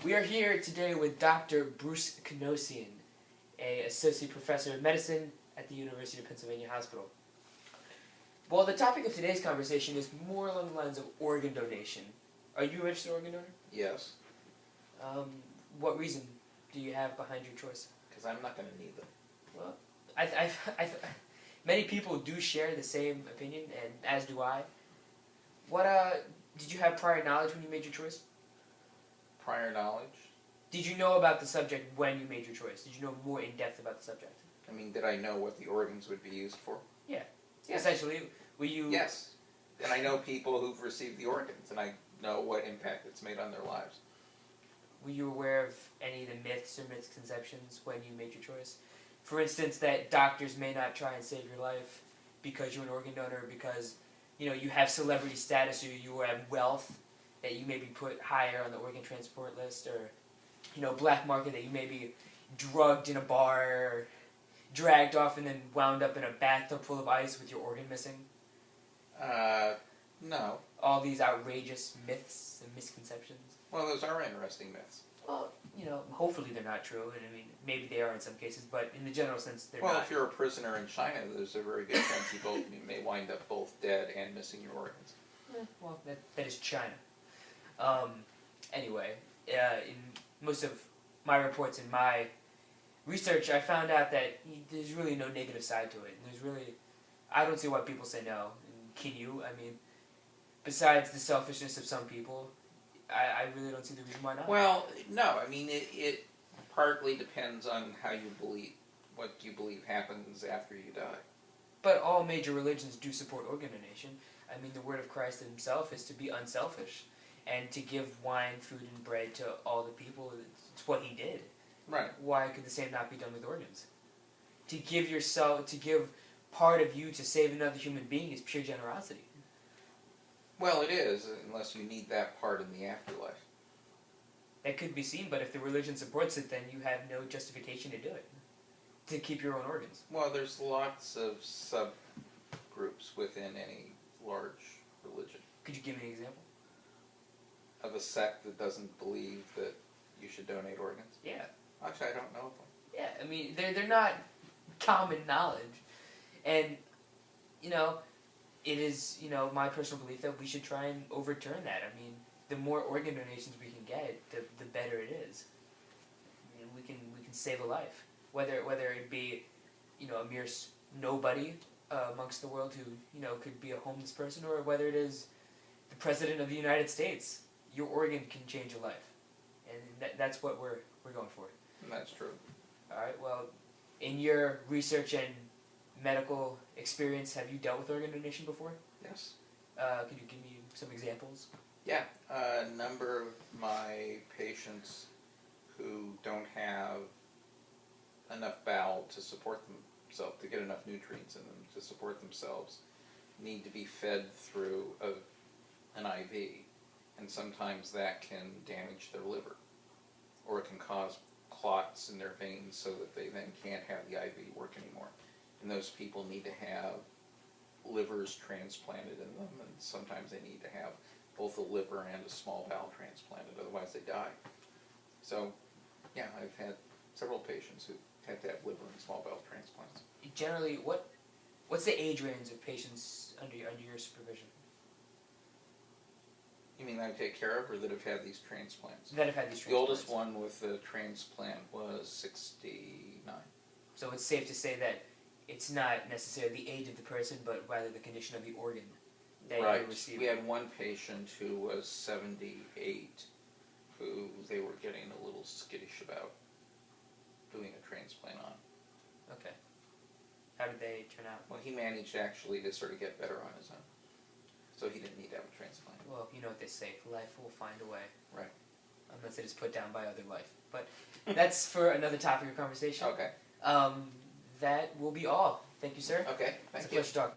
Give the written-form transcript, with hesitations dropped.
We are here today with Dr. Bruce Kanosian, a associate professor of medicine at the University of Pennsylvania Hospital. Well, the topic of today's conversation is more along the lines of organ donation. Are you a registered organ donor? Yes, What reason do you have behind your choice? because I'm not going to need them. Well, many people do share the same opinion, and as do I. What did you have prior knowledge when you made your choice? Prior knowledge? Did you know about the subject when you made your choice? Did you know more in depth about the subject? I mean, did I know what the organs would be used for? Yeah. Essentially, were you? Yes. And I know people who've received the organs, and I know what impact it's made on their lives. Were you aware of any of the myths or misconceptions when you made your choice? For instance, that doctors may not try and save your life because you're an organ donor, because you have celebrity status or you have wealth, that you may be put higher on the organ transport list, or black market, that you may be drugged in a bar or dragged off and then wound up in a bathtub full of ice with your organ missing. No. All these outrageous myths and misconceptions. Well, those are interesting myths. Well, hopefully they're not true, and I mean, maybe they are in some cases, but in the general sense, they're Well, not. if you're a prisoner in China, there's a very good chance you may wind up both dead and missing your organs. Well, that is China. Anyway, in most of my reports and my research, I found out that there's really no negative side to it. I don't see why people say no. Can you? I mean, besides the selfishness of some people, I really don't see the reason why not. Well, no. I mean, it partly depends on how you believe, what you believe happens after you die. But all major religions do support organ donation. I mean, the word of Christ himself is to be unselfish and to give wine, food, and bread to all the people. It's what he did. Right. Why could the same not be done with organs? To give part of you to save another human being is pure generosity. Well, it is, unless you need that part in the afterlife. That could be seen, but if the religion supports it, then you have no justification to do it. To keep your own organs. Well, there's lots of subgroups within any large religion. Could you give me an example? Of a sect that doesn't believe that you should donate organs? Yeah. Actually, I don't know of them. Yeah, I mean, they're not common knowledge. And, it is, my personal belief that we should try and overturn that. I mean, the more organ donations we can get, the better it is. I mean, we can save a life. Whether it be, a mere nobody amongst the world who, could be a homeless person, or whether it is the President of the United States, your organ can change a life. And that's what we're going for. That's true. All right, well, in your research and medical experience, have you dealt with organ donation before? Yes. Could you give me some examples? Yeah. A number of my patients who don't have enough bowel to support themselves, to get enough nutrients in them to support themselves, need to be fed through an IV. And sometimes that can damage their liver, or it can cause clots in their veins so that they then can't have the IV work anymore. And those people need to have livers transplanted in them, and sometimes they need to have both a liver and a small bowel transplanted, otherwise they die. So, yeah, I've had several patients who had to have liver and small bowel transplants. Generally, what's the age range of patients under your supervision? You mean that I take care of, or that have had these transplants? That have had these transplants. The oldest one with the transplant was 69. So it's safe to say that it's not necessarily the age of the person, but rather the condition of the organ that Right. you're receiving. We had one patient who was 78, who they were getting a little skittish about doing a transplant on. Okay. How did they turn out? Well, he managed actually to sort of get better on his own. So he didn't need to have a transplant. Well, you know what they say, life will find a way. Right. Unless it is put down by other life. But that's for another topic of conversation. Okay. That will be all. Thank you, sir. Okay, It's thank a you. pleasure talking.